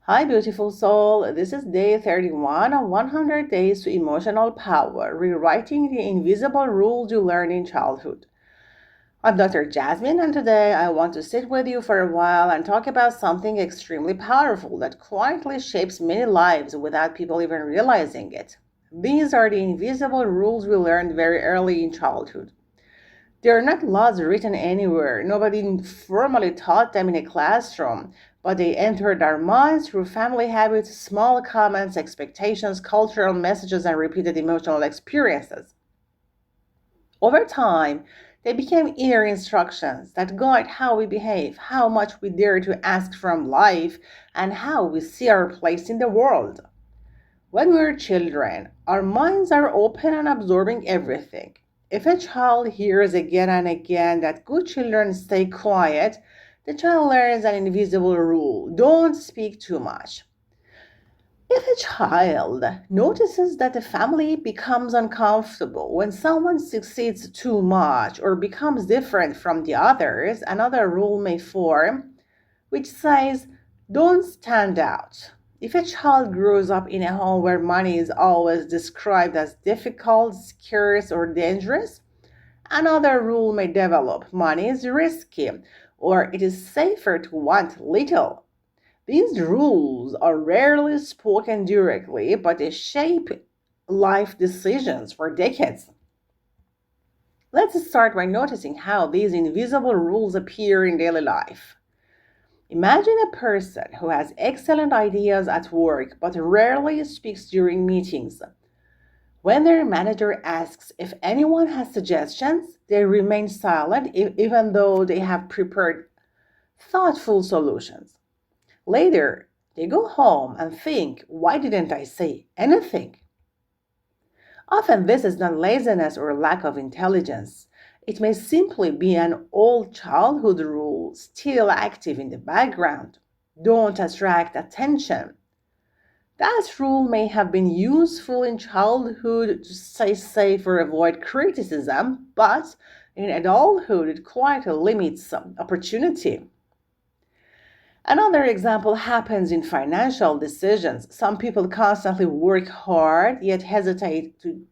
Hi, beautiful soul. This is day 31 of 100 Days to Emotional Power, rewriting the invisible rules you learned in childhood. I'm Dr. Jasmine, and today I want to sit with you for a while and talk about something extremely powerful that quietly shapes many lives without people even realizing it. These are the invisible rules we learned very early in childhood. They are not laws written anywhere. Nobody formally taught them in a classroom, but they entered our minds through family habits, small comments, expectations, cultural messages, and repeated emotional experiences. Over time, they became inner instructions that guide how we behave, how much we dare to ask from life, and how we see our place in the world. When we're children, our minds are open and absorbing everything. If a child hears again and again that good children stay quiet, the child learns an invisible rule: don't speak too much. If a child notices that the family becomes uncomfortable when someone succeeds too much or becomes different from the others, another rule may form which says, don't stand out. If a child grows up in a home where money is always described as difficult, scarce, or dangerous, another rule may develop: money is risky, or it is safer to want little. These rules are rarely spoken directly, but they shape life decisions for decades. Let's start by noticing how these invisible rules appear in daily life. Imagine a person who has excellent ideas at work but rarely speaks during meetings. When their manager asks if anyone has suggestions, they remain silent even though they have prepared thoughtful solutions. Later, they go home and think, why didn't I say anything? Often, this is not laziness or lack of intelligence. It may simply be an old childhood rule still active in the background. Don't attract attention. That rule may have been useful in childhood to stay safe or avoid criticism, but in adulthood it quietly limits opportunity. Another example happens in financial decisions. Some people constantly work hard yet hesitate to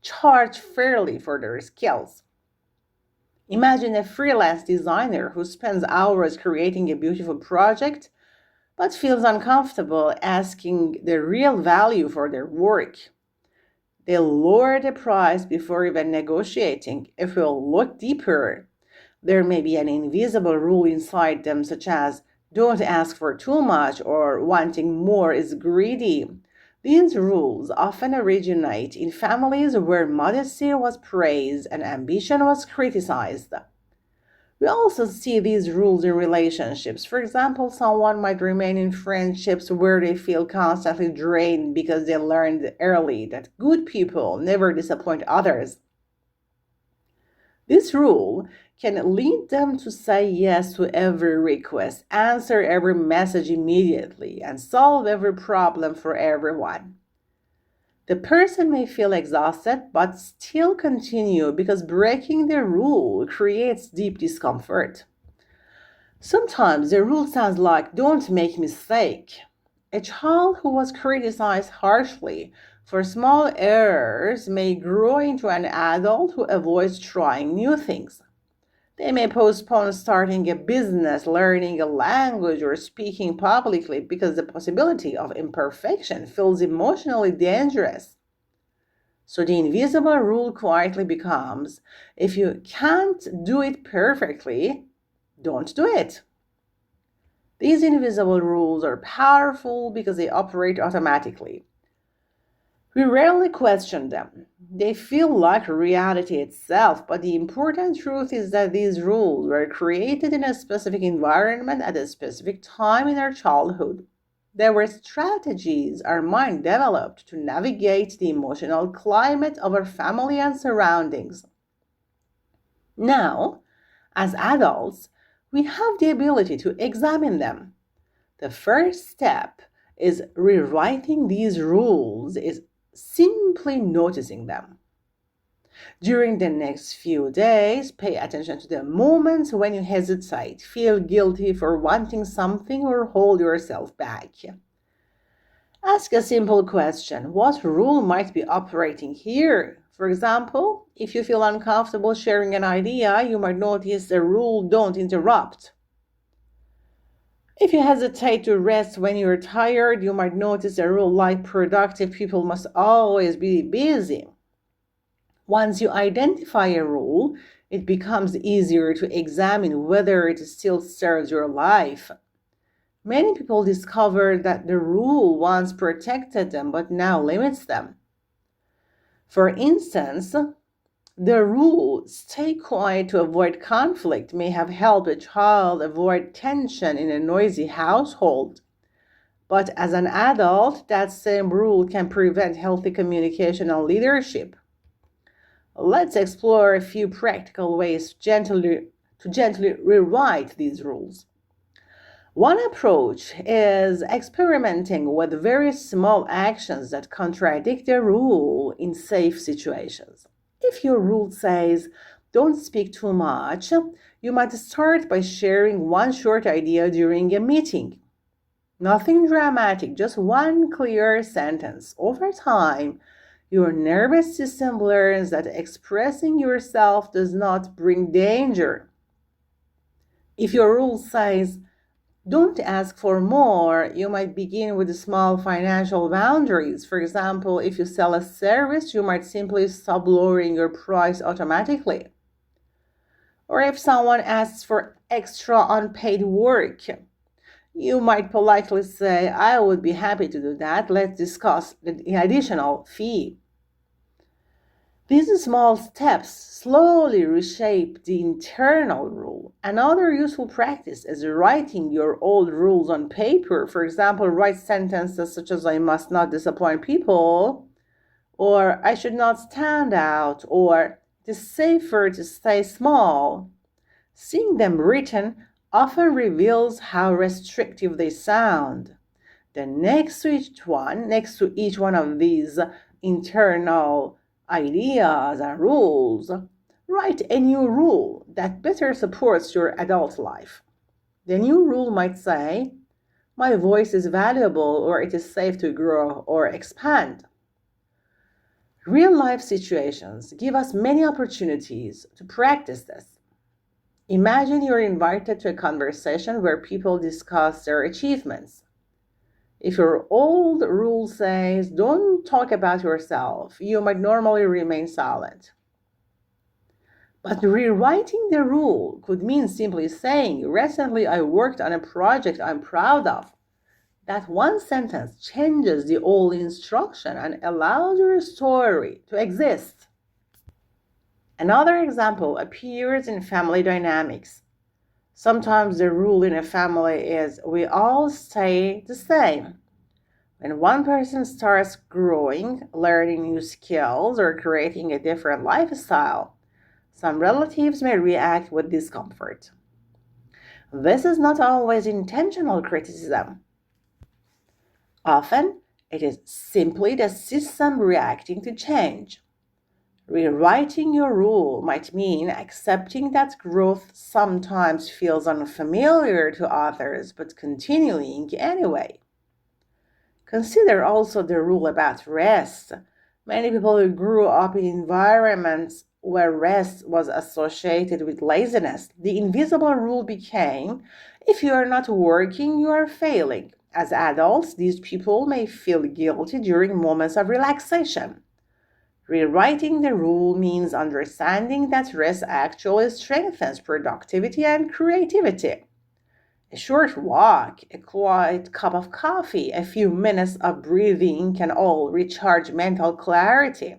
charge fairly for their skills. Imagine a freelance designer who spends hours creating a beautiful project but feels uncomfortable asking the real value for their work. They lower the price before even negotiating. If we'll look deeper, there may be an invisible rule inside them, such as don't ask for too much or wanting more is greedy. These rules often originate in families where modesty was praised and ambition was criticized. We also see these rules in relationships. For example, someone might remain in friendships where they feel constantly drained because they learned early that good people never disappoint others. This rule can lead them to say yes to every request, answer every message immediately, and solve every problem for everyone. The person may feel exhausted but still continue because breaking the rule creates deep discomfort. Sometimes the rule sounds like don't make mistake. A child who was criticized harshly for small errors may grow into an adult who avoids trying new things. They may postpone starting a business, learning a language, or speaking publicly because the possibility of imperfection feels emotionally dangerous. So the invisible rule quietly becomes: if you can't do it perfectly, don't do it. These invisible rules are powerful because they operate automatically. We rarely question them. They feel like reality itself, but the important truth is that these rules were created in a specific environment at a specific time in our childhood. They were strategies our mind developed to navigate the emotional climate of our family and surroundings. Now, as adults, we have the ability to examine them. The first step is rewriting these rules, is simply noticing them. During the next few days, pay attention to the moments when you hesitate, feel guilty for wanting something, or hold yourself back. Ask a simple question. What rule might be operating here? For example, if you feel uncomfortable sharing an idea, you might notice the rule don't interrupt. If you hesitate to rest when you're tired, you might notice a rule like productive people must always be busy. Once you identify a rule, it becomes easier to examine whether it still serves your life. Many people discover that the rule once protected them but now limits them. For instance, the rule stay quiet to avoid conflict may have helped a child avoid tension in a noisy household. But as an adult, that same rule can prevent healthy communication and leadership. Let's explore a few practical ways to gently rewrite these rules. One approach is experimenting with very small actions that contradict the rule in safe situations. If your rule says, don't speak too much, you might start by sharing one short idea during a meeting. Nothing dramatic, just one clear sentence. Over time, your nervous system learns that expressing yourself does not bring danger. If your rule says, don't ask for more, you might begin with small financial boundaries. For example, if you sell a service, you might simply stop lowering your price automatically. Or if someone asks for extra unpaid work, you might politely say, I would be happy to do that. Let's discuss the additional fee. These small steps slowly reshape the internal rule. Another useful practice is writing your old rules on paper. For example, write sentences such as I must not disappoint people, or I should not stand out, or it is safer to stay small. Seeing them written often reveals how restrictive they sound. Then next to each one of these internal ideas and rules, write a new rule that better supports your adult life. The new rule might say, my voice is valuable, or it is safe to grow or expand. Real life situations give us many opportunities to practice this. Imagine you're invited to a conversation where people discuss their achievements. If your old rule says, don't talk about yourself, you might normally remain silent. But rewriting the rule could mean simply saying, recently I worked on a project I'm proud of. That one sentence changes the old instruction and allows your story to exist. Another example appears in family dynamics. Sometimes the rule in a family is we all stay the same. When one person starts growing, learning new skills, or creating a different lifestyle, some relatives may react with discomfort. This is not always intentional criticism. Often, it is simply the system reacting to change. Rewriting your rule might mean accepting that growth sometimes feels unfamiliar to others, but continuing anyway. Consider also the rule about rest. Many people who grew up in environments where rest was associated with laziness, the invisible rule became, if you are not working, you are failing. As adults, these people may feel guilty during moments of relaxation. Rewriting the rule means understanding that rest actually strengthens productivity and creativity. A short walk, a quiet cup of coffee, a few minutes of breathing can all recharge mental clarity.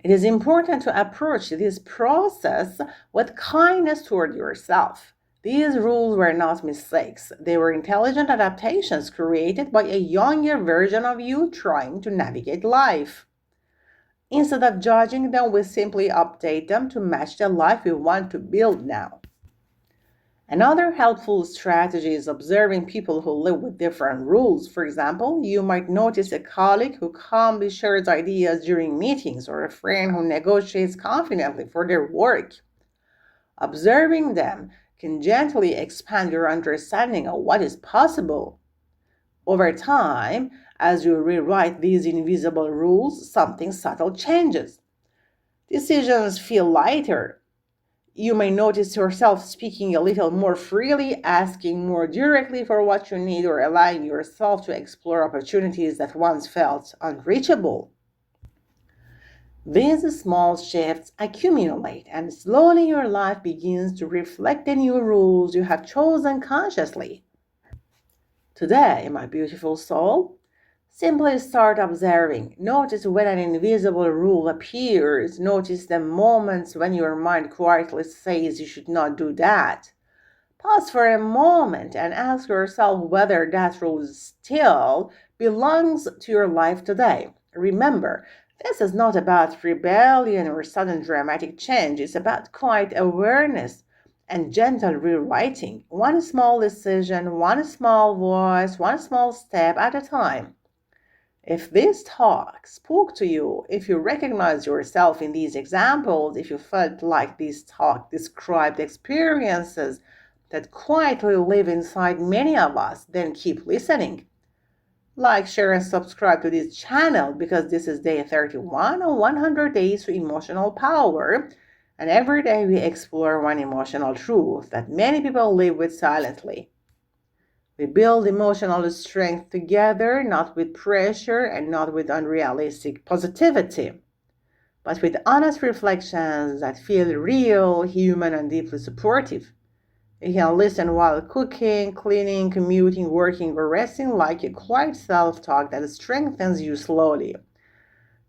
It is important to approach this process with kindness toward yourself. These rules were not mistakes. They were intelligent adaptations created by a younger version of you trying to navigate life. Instead of judging them, we simply update them to match the life we want to build now. Another helpful strategy is observing people who live with different rules. For example, you might notice a colleague who calmly shares ideas during meetings, or a friend who negotiates confidently for their work. Observing them can gently expand your understanding of what is possible. Over time, as you rewrite these invisible rules, something subtle changes. Decisions feel lighter. You may notice yourself speaking a little more freely, asking more directly for what you need, or allowing yourself to explore opportunities that once felt unreachable. These small shifts accumulate, and slowly your life begins to reflect the new rules you have chosen consciously. Today, my beautiful soul, simply start observing. Notice when an invisible rule appears. Notice the moments when your mind quietly says you should not do that. Pause for a moment and ask yourself whether that rule still belongs to your life today. Remember, this is not about rebellion or sudden dramatic change. It's about quiet awareness and gentle rewriting. One small decision, one small voice, one small step at a time. If this talk spoke to you, if you recognize yourself in these examples, if you felt like this talk described experiences that quietly live inside many of us, then keep listening. Like, share, and subscribe to this channel because this is day 31 on 100 Days to Emotional Power. And every day we explore one emotional truth that many people live with silently. We build emotional strength together, not with pressure and not with unrealistic positivity, but with honest reflections that feel real, human, and deeply supportive. You can listen while cooking, cleaning, commuting, working, or resting, like a quiet self-talk that strengthens you slowly.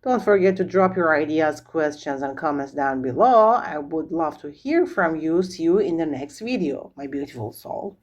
Don't forget to drop your ideas, questions, and comments down below. I would love to hear from you. See you in the next video, my beautiful soul.